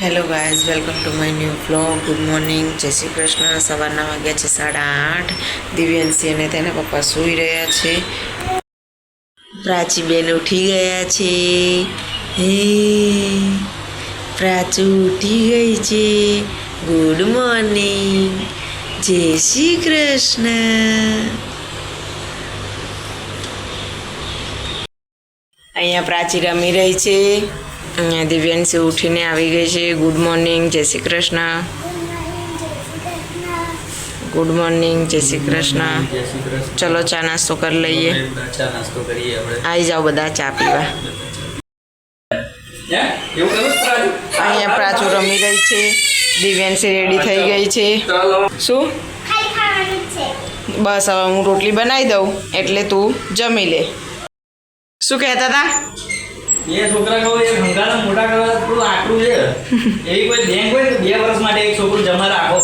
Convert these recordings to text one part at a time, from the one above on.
Hello guys, welcome to my new vlog. Good morning, જય શ્રી કૃષ્ણ. સવારના વાગ્યા છે 8:30. દિવ્યાંશી અને તેના પપ્પા સૂઈ રહ્યા છે. પ્રાચીબેન ઉઠી ગયા છે. હે પ્રાચુ ઉઠી ગઈ છે. ગુડ મોર્નિંગ, જય શ્રી કૃષ્ણ. અહીંયા પ્રાચી રમી રહી છે. અહીંયા દિવ્યાંશી ઉઠીને આવી ગઈ છે. ગુડ મોર્નિંગ, જય શ્રી કૃષ્ણ. ગુડ મોર્નિંગ, જય શ્રી કૃષ્ણ. ચલો ચા નાસ્તો કરી લઈએ. આવી જાઓ બધા ચા પીવા. અહીંયા પ્રાચુ રમી રહી છે. દિવ્યાંશી રેડી થઈ ગઈ છે. શું બસ હવે હું રોટલી બનાવી દઉં એટલે તું જમી લે. શું કહેતા હતા? એ છોકરા કહો એક હંગારા મોટા કરવા થોડું આટલું છે. એવી કોઈ બેંક હોય તો 2 વર્ષ માટે એક છોકરું જમા રાખો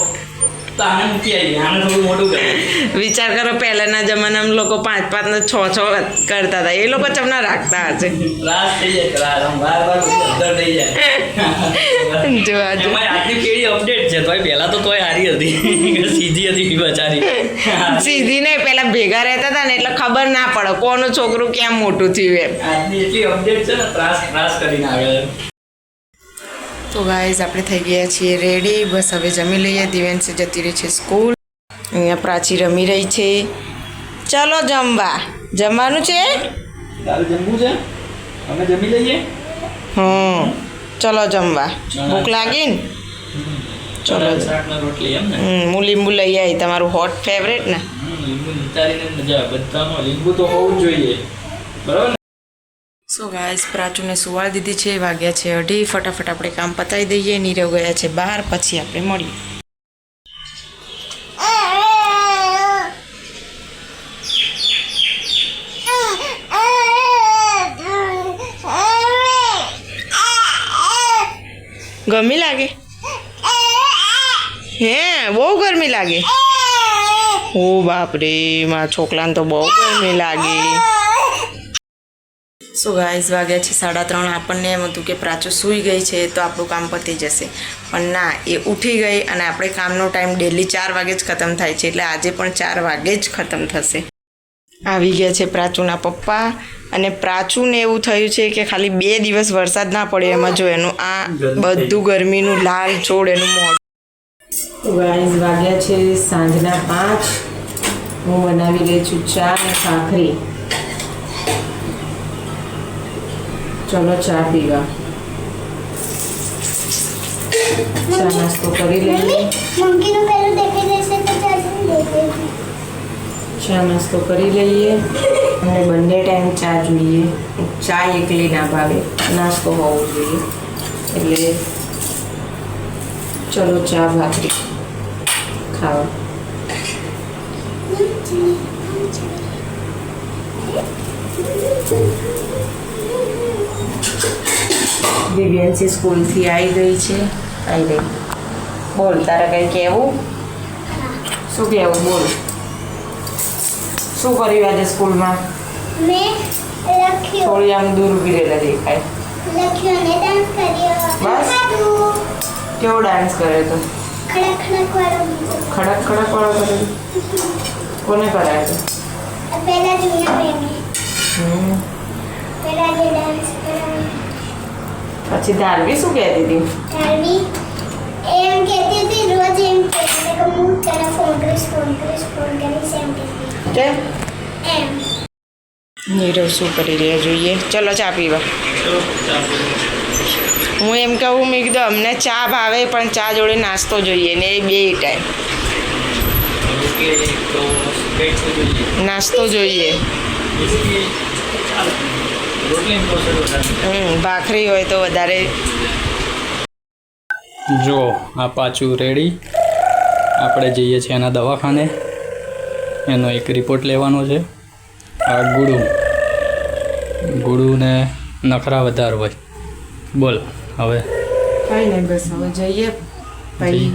તો આને મૂકી આવી આને થોડું મોટું કરે. વિચાર કરો, પહેલાના જમાનામાં લોકો 5-5 ને 6-6 કરતા હતા. એ લોકો ચમના રાખતા હશે. ત્રાસ થઈ જાય, ત્રાસ વાર અધર થઈ જાય. જોવા જો એમાં આજની પેઢી અપડેટ છે. તોય પહેલા તો તોય હારી હતી, સીધી હતી બચારી. સીધી નહીં, પેલા ભેગા રહેતા હતા ને એટલે ખબર ના પડે કોનું છોકરું ક્યાં મોટું થયું એમ. આજની એટલી અપડેટ છે ને, ત્રાસ કરીને આવે. તો ગાઈઝ આપણે થઈ ગયા છીએ રેડી. બસ હવે જમી લઈએ. દિવ્યાંશી જતી રહી છે સ્કૂલ. અહીંયા પ્રાચી રમી રહી છે. ચલો જમવા. જમવાનું છે. તારે જમવું છે? અમે જમી લઈએ. ચલો જમવા. ભૂખ લાગી ને? ચલો. શાકના રોટલી એમ ને. હું લીંબુ લઈ આવી, તમારું હોટ ફેવરેટ ને. લીંબુ નિતારીને મજા આવે. બધામાં લીંબુ તો હોવું જ જોઈએ, બરાબર ને? સો ગાઈઝ, પ્રાચુને સુવાડી દીધી છે. વાગ્યા છે 2:30. ફટાફટ આપણે કામ પતાવી દઈએ. નીરવ ગયા છે બહાર, પછી આપણે મળીએ. ગરમી લાગે? હે બહુ ગરમી લાગે? ઓ બાપરે, મારા છોકરાને તો બહુ ગરમી લાગે. સો ગાઈઝ, વાગ્યા છે 3:30. આપણને એમ હતું કે પ્રાચુ સૂઈ ગઈ છે તો આપણું કામ પતી જશે, પણ ના, એ ઉઠી ગઈ અને આપણે કામનો ટાઈમ ડેલી 4 વાગે જ ખતમ થાય છે, એટલે આજે પણ 4 વાગે જ ખતમ થશે. આવી ગયા છે પ્રાચુના પપ્પા. અને પ્રાચુને એવું થયું છે કે ખાલી 2 દિવસ વરસાદ ના પડે એમાં જો એનું આ બધું ગરમીનું લાલ ચોળ એનું મોઢું. ગાઈઝ, વાગ્યા છે સાંજના 5. હું બનાવી રહી છું ચા અને ભાખરી. ચલો ચા પીવા. ચા નાસ્તો કરી લઈએ. ચા નાસ્તો કરી લઈએ અને બંને ટાઈમ ચા જોઈએ. ચા એકલી ના ભાવે, નાસ્તો હોવો જોઈએ. એટલે ચલો ચા ભાખરી ખાવા. દિવ્યાંશી સ્કૂલથી આવી ગઈ છે. આવી ગઈ. બોલ, તારે કંઈ કહેવું? શું કહેવું? બોલ. શું કર્યું આજે સ્કૂલમાં? મેં લખ્યું. થોડી આમ દૂર ઉભી રહેલા દેખાય. લખ્યું અને ડાન્સ કર્યો. બસ? કેવો ડાન્સ કર્યો તો? ખડક ખડક વાળો. ખડક ખડક વાળો કર્યો? કોને કરાયો તો? પહેલા જૂના બેને. પહેલા જે ડાન્સ કરાવ્યો. પછી ધારવી શું કહેતી હતી? ધારવી એમ કહેતી હતી, રોજ એમ કહેતી કે હું તને ફોન કરીશ એમ કહેતી. કેમ? એમ. નીરવ શું કરી રહ્યા જોઈએ. ચલો ચા પીવા. હું એમ કહું, મેં કીધું અમને ચા ભાવે પણ ચા જોડે નાસ્તો જોઈએ ને, એ 2 ટાઈમ નાસ્તો જોઈએ. ભાખરી હોય તો વધારે. જો આ પાછું રેડી. આપણે જઈએ છીએ એના દવાખાને. એનો એક રિપોર્ટ લેવાનો છે. આ ગુડુને નખરા વધારે હોય. બોલ હવે. કઈ નહીં, બસ હવે જઈએ. ભાઈ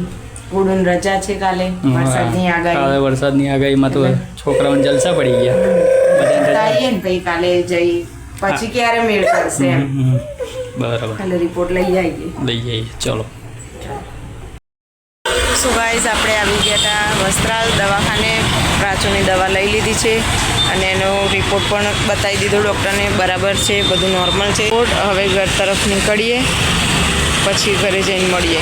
ગુડુન રજા છે કાલે, વરસાદની આગાહી. કાલે વરસાદની આગાહીમાં તો છોકરાઓને જલસા પડી ગયા. આવીએ ને ભાઈ કાલે જઈ, પછી ક્યારે મેળ પડશે એમ. બરાબર એટલે રિપોર્ટ લઈ આવીએ. લઈ જઈએ ચલો. સો ગાઈઝ આપણે આવી ગયા હતા વસ્ત્રાલ દવાખાને. પ્રાચુની દવા લઈ લીધી છે અને એનો રિપોર્ટ પણ બતાવી દીધો ડૉક્ટરને. બરાબર છે, બધું નોર્મલ છે. હવે ઘર તરફ નીકળીએ, પછી ઘરે જઈને મળીએ.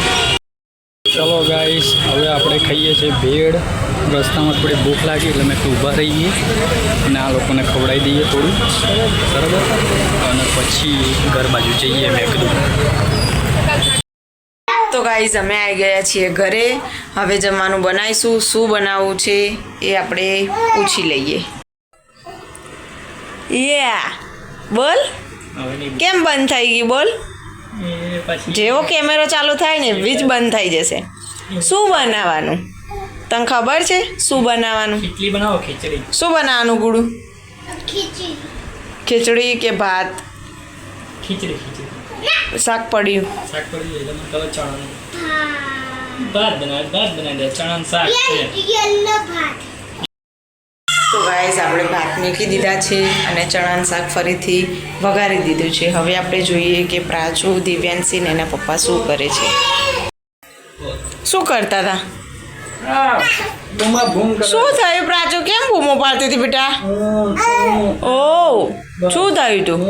ચલો ગાઈસ, હવે આપણે ખાઈએ છીએ ભેળ. રસ્તામાં થોડી ભૂખ લાગી એટલે મેં ઊભા રહીએ અને આ લોકોને ખવડાવી દઈએ થોડું, બરાબર, અને પછી ઘર બાજુ જઈએ મેં કીધું. તો ગાઈઝ અમે આવી ગયા છીએ ઘરે. હવે જમવાનું બનાવીશું. શું બનાવવું છે એ આપણે પૂછી લઈએ. યા બોલ, કેમ બંધ થઈ ગઈ? બોલ. જેવો કેમેરો ચાલુ થાય ને એવી જ બંધ થઈ જશે. શું બનાવવાનું તને ખબર છે? શું બનાવવાનું? ખીચડી બનાવો. ખીચડી શું બનાવવાનું ગુડું? ખીચડી. ખીચડી કે ભાત? ખીચડી ખીચડી શાક પડ્યું. શાક પડી એટલે મને કહો ચણાનું હા. ભાત બનાવી દે. ચણાનું શાક છે. યલો ભાત. તો ગાઈઝ આપણે ભાત મૂકી દીધા છે અને ચણાનું શાક ફરીથી વઘારી દીધું છે. હવે આપણે જોઈએ કે પ્રાચુ, દિવ્યાંશી ને એના પપ્પા શું કરે છે. શું કરતા હતા? શું થયું પ્રાચુ? કેમ બૂમો પાડતી હતી બેટા? ઓ શું થયું તું?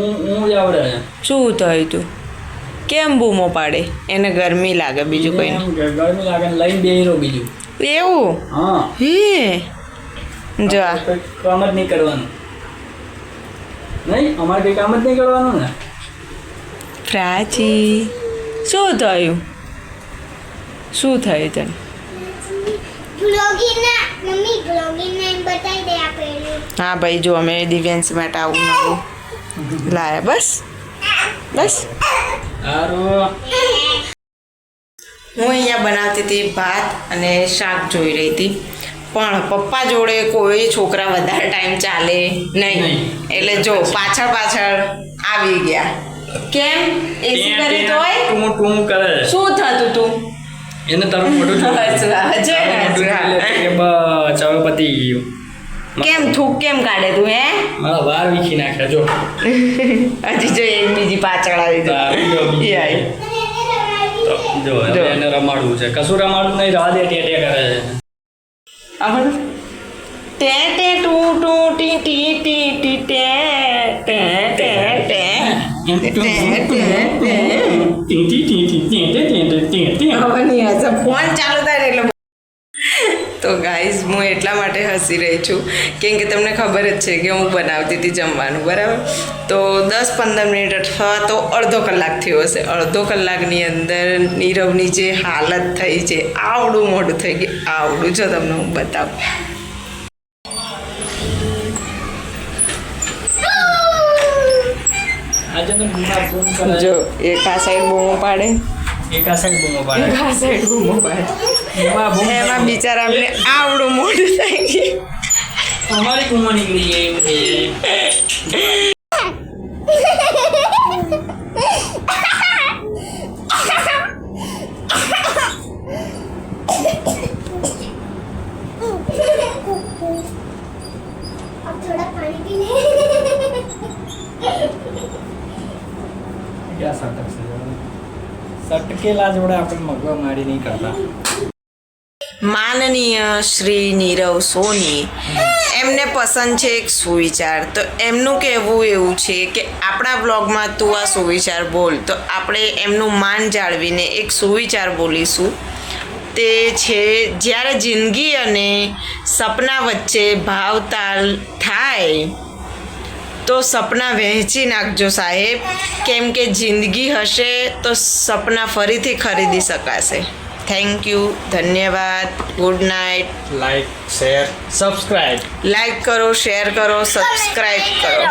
શું થયું તું? કેમ બૂમો પાડે? એને ગરમી લાગે, બીજું કોઈ નહીં. ગરમી લાગે ને લઈને બેહી બીજું એવું? હા. હે જા, કામ જ નહીં કરવાનું. નહીં, અમારે કંઈ કામ જ નહીં કરવાનું ને. પ્રાચી શું થયું? શું થયું તને? બ્લોગિંગના મમ્મી બ્લોગિંગના એમ બતાવી દે આ પહેલું. હા ભાઈ, જો અમે દિવ્યાંશ માટે આવું નવું લાયા. બસ બસ. સારું. હું અહીંયા બનાવતી હતી ભાત અને શાક જોઈ રહી હતી, પણ પપ્પા જોડે કોઈ છોકરા વધારે ટાઈમ ચાલે નહીં. એટલે જો પાછળ પાછળ આવી ગયા. કેમ? એસી કરી તોય ટૂમ કરે. શું થતું તું? એને તારું મોટું હસવા, હસવા. બસ હવે પતી ગયું. કેમ થૂક કેમ કાઢે તું? હે મારા વાર વીખી નાખ્યા જો. હજી જો એક બીજી પાછળ આવી આ બીજો બીજો. એ આવી. જો હવે એને રમાડવું છે. કશું રમાડવું નહીં, રાહ દે ટેટે કરે છે. ટે ટે ટુ ટુ ટી ટી ટી ટી ટે ટે ટે ટે. હવે નહીં હશે. ફોન ચાલુ થાય એટલે. તો ગાઈઝ, હું એટલા માટે હસી રહી છું કેમ કે તમને ખબર જ છે કે હું બનાવતી હતી જમવાનું, બરાબર. તો 10-15 મિનિટ અથવા તો અડધો કલાક થયો હશે. અડધો કલાકની અંદર નીરવની જે હાલત થઈ છે, આવડું મોઢું થઈ ગયું, આવડું જો તમને હું બતાવું. આજે તો બૂમા બૂમ કરે. જો એક આ સાઈડ બૂમો પાડે, એક આ સાઈડ બૂમો પાડે. એક આ સાઈડ બૂમો પાડે. બૂમા બૂમ એમાં બિચારા અમને આવડું મોઢું થઈ ગયું. અમારી બૂમો નીકળી ગઈ એવું થઈ જાય. अब थोड़ा पानी पी ले. ક્યાં સટક છે? સટકેલા જોડે આપણે મગવા મારી નહીં કરતા. માનનીય શ્રી નીરવ સોની, એમને પસંદ છે એક સુવિચાર. તો એમનું કહેવું એવું છે કે આપણા બ્લોગમાં તું આ સુવિચાર બોલ. તો આપણે એમનું માન જાળવીને એક સુવિચાર બોલીશું. તે છે, જ્યારે જિંદગી અને સપના વચ્ચે ભાવતાલ થાય તો સપના વહેંચી નાખજો સાહેબ, કેમ કે જિંદગી હશે તો સપના ફરીથી ખરીદી શકાશે. થેન્ક યુ, ધન્યવાદ, good night. Like, share, subscribe. Like કરો, શેર કરો, સબસ્ક્રાઈબ કરો.